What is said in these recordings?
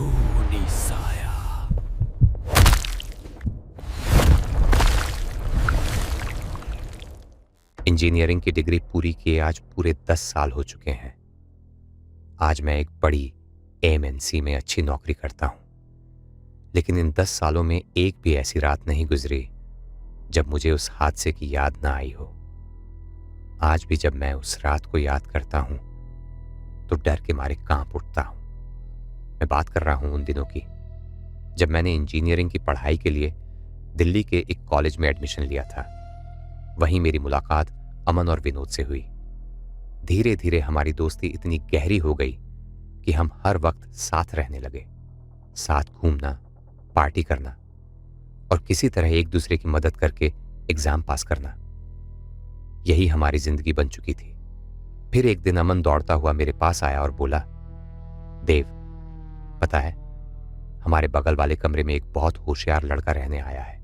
खूनी साया। इंजीनियरिंग की डिग्री पूरी किए आज पूरे 10 साल हो चुके हैं। आज मैं एक बड़ी एमएनसी में अच्छी नौकरी करता हूं, लेकिन इन 10 सालों में एक भी ऐसी रात नहीं गुजरी जब मुझे उस हादसे की याद ना आई हो। आज भी जब मैं उस रात को याद करता हूं तो डर के मारे कांप उठता हूं। मैं बात कर रहा हूं उन दिनों की जब मैंने इंजीनियरिंग की पढ़ाई के लिए दिल्ली के एक कॉलेज में एडमिशन लिया था। वहीं मेरी मुलाकात अमन और विनोद से हुई। धीरे धीरे हमारी दोस्ती इतनी गहरी हो गई कि हम हर वक्त साथ रहने लगे, साथ घूमना, पार्टी करना और किसी तरह एक दूसरे की मदद करके एग्जाम पास करना, यही हमारी जिंदगी बन चुकी थी। फिर एक दिन अमन दौड़ता हुआ मेरे पास आया और बोला, देव, पता है हमारे बगल वाले कमरे में एक बहुत होशियार लड़का रहने आया है।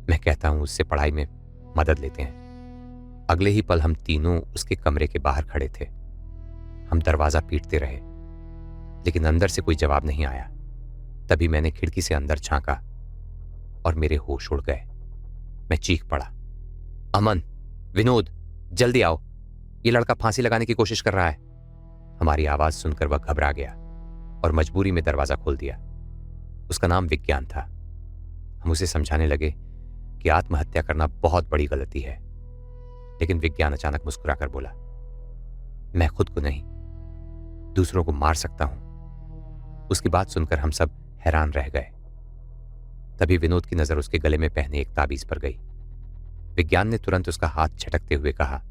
मैं कहता हूं उससे पढ़ाई में मदद लेते हैं। अगले ही पल हम तीनों उसके कमरे के बाहर खड़े थे। हम दरवाजा पीटते रहे, लेकिन अंदर से कोई जवाब नहीं आया। तभी मैंने खिड़की से अंदर झांका और मेरे होश उड़ गए। मैं चीख पड़ा, अमन, विनोद, जल्दी आओ, ये लड़का फांसी लगाने की कोशिश कर रहा है। हमारी आवाज सुनकर वह घबरा गया और मजबूरी में दरवाजा खोल दिया। उसका नाम विज्ञान था। हम उसे समझाने लगे कि आत्महत्या करना बहुत बड़ी गलती है, लेकिन विज्ञान अचानक मुस्कुराकर बोला, मैं खुद को नहीं, दूसरों को मार सकता हूं। उसकी बात सुनकर हम सब हैरान रह गए। तभी विनोद की नजर उसके गले में पहने एक ताबीज पर गई। विज्ञान ने तुरंत उसका हाथ झटकते हुए कहा,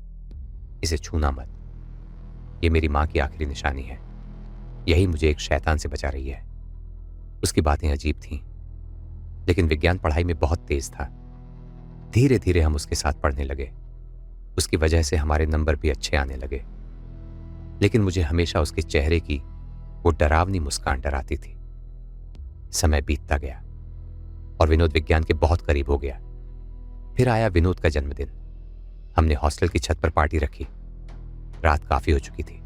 इसे छूना मत, यह मेरी मां की आखिरी निशानी है। यही मुझे एक शैतान से बचा रही है। उसकी बातें अजीब थीं, लेकिन विज्ञान पढ़ाई में बहुत तेज था। धीरे धीरे हम उसके साथ पढ़ने लगे। उसकी वजह से हमारे नंबर भी अच्छे आने लगे, लेकिन मुझे हमेशा उसके चेहरे की वो डरावनी मुस्कान डराती थी। समय बीतता गया और विनोद विज्ञान के बहुत करीब हो गया। फिर आया विनोद का जन्मदिन। हमने हॉस्टल की छत पर पार्टी रखी। रात काफी हो चुकी थी।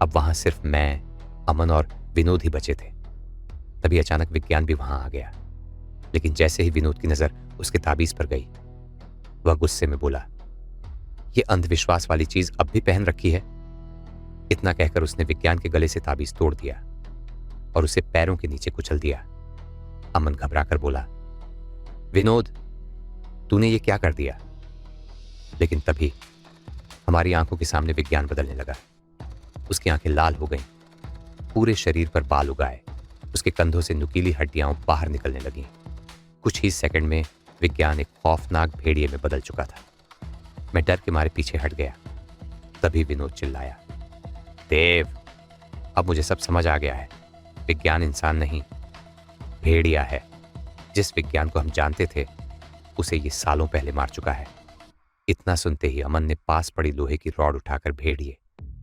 अब वहां सिर्फ मैं, अमन और विनोद ही बचे थे। तभी अचानक विज्ञान भी वहां आ गया, लेकिन जैसे ही विनोद की नजर उसके ताबीज पर गई, वह गुस्से में बोला, ये अंधविश्वास वाली चीज अब भी पहन रखी है। इतना कहकर उसने विज्ञान के गले से ताबीज तोड़ दिया और उसे पैरों के नीचे कुचल दिया। अमन घबराकर बोला, विनोद, तूने ये क्या कर दिया? लेकिन तभी हमारी आंखों के सामने विज्ञान बदलने लगा। उसकी आंखें लाल हो गईं, पूरे शरीर पर बाल उगाए, उसके कंधों से नुकीली हड्डियां बाहर निकलने लगीं। कुछ ही सेकंड में विज्ञान एक खौफनाक भेड़िए में बदल चुका था। मैं डर के मारे पीछे हट गया। तभी विनोद चिल्लाया, देव, अब मुझे सब समझ आ गया है। विज्ञान इंसान नहीं, भेड़िया है। जिस विज्ञान को हम जानते थे, उसे ये सालों पहले मार चुका है। इतना सुनते ही अमन ने पास पड़ी लोहे की रॉड उठाकर भेड़िए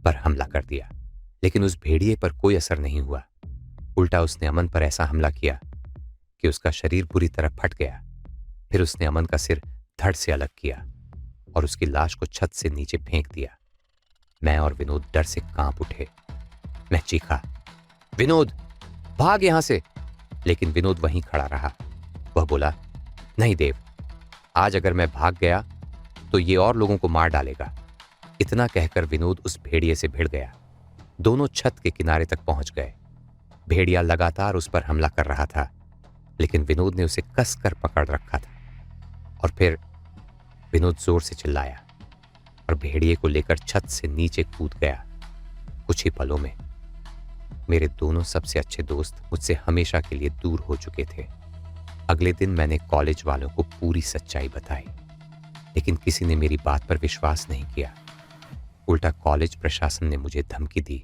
पर हमला कर दिया, लेकिन उस भेड़िए पर कोई असर नहीं हुआ। उल्टा उसने अमन पर ऐसा हमला किया कि उसका शरीर पूरी तरह फट गया। फिर उसने अमन का सिर धड़ से अलग किया और उसकी लाश को छत से नीचे फेंक दिया। मैं और विनोद डर से कांप उठे। मैं चीखा, विनोद, भाग यहां से। लेकिन विनोद वहीं खड़ा रहा। वह बोला, नहीं देव, आज अगर मैं भाग गया तो ये और लोगों को मार डालेगा। इतना कहकर विनोद उस भेड़िए से भिड़ गया। दोनों छत के किनारे तक पहुंच गए। भेड़िया लगातार उस पर हमला कर रहा था, लेकिन विनोद ने उसे कसकर पकड़ रखा था। और फिर विनोद जोर से चिल्लाया और भेड़िए को लेकर छत से नीचे कूद गया। कुछ ही पलों में मेरे दोनों सबसे अच्छे दोस्त मुझसे हमेशा के लिए दूर हो चुके थे। अगले दिन मैंने कॉलेज वालों को पूरी सच्चाई बताई, लेकिन किसी ने मेरी बात पर विश्वास नहीं किया। उल्टा कॉलेज प्रशासन ने मुझे धमकी दी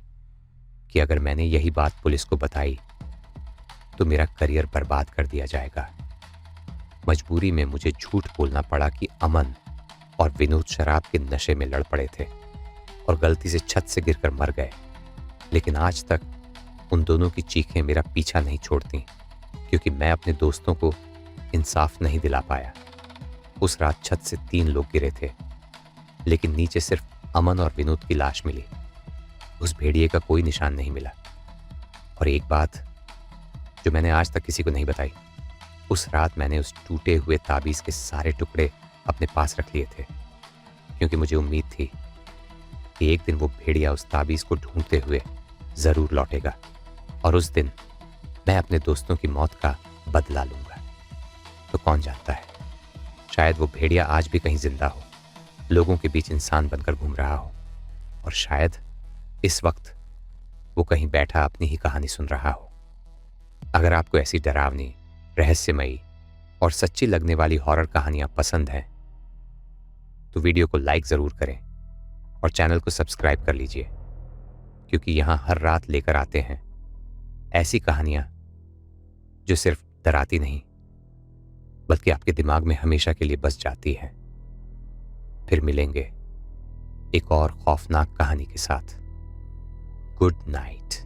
कि अगर मैंने यही बात पुलिस को बताई तो मेरा करियर बर्बाद कर दिया जाएगा। मजबूरी में मुझे झूठ बोलना पड़ा कि अमन और विनोद शराब के नशे में लड़ पड़े थे और गलती से छत से गिरकर मर गए। लेकिन आज तक उन दोनों की चीखें मेरा पीछा नहीं छोड़ती, क्योंकि मैं अपने दोस्तों को इंसाफ नहीं दिला पाया। उस रात छत से 3 लोग गिरे थे, लेकिन नीचे सिर्फ अमन और विनोद की लाश मिली। उस भेड़िए का कोई निशान नहीं मिला। और एक बात जो मैंने आज तक किसी को नहीं बताई। उस रात मैंने उस टूटे हुए ताबीज़ के सारे टुकड़े अपने पास रख लिए थे, क्योंकि मुझे उम्मीद थी कि एक दिन वो भेड़िया उस ताबीज़ को ढूंढते हुए ज़रूर लौटेगा और उस दिन मैं अपने दोस्तों की मौत का बदला लूँगा। तो कौन जानता है, शायद वो भेड़िया आज भी कहीं जिंदा हो, लोगों के बीच इंसान बनकर घूम रहा हो, और शायद इस वक्त वो कहीं बैठा अपनी ही कहानी सुन रहा हो। अगर आपको ऐसी डरावनी, रहस्यमयी और सच्ची लगने वाली हॉरर कहानियां पसंद हैं तो वीडियो को लाइक ज़रूर करें और चैनल को सब्सक्राइब कर लीजिए, क्योंकि यहाँ हर रात लेकर आते हैं ऐसी कहानियां जो सिर्फ डराती नहीं बल्कि आपके दिमाग में हमेशा के लिए बस जाती हैं। फिर मिलेंगे एक और खौफनाक कहानी के साथ। Good night.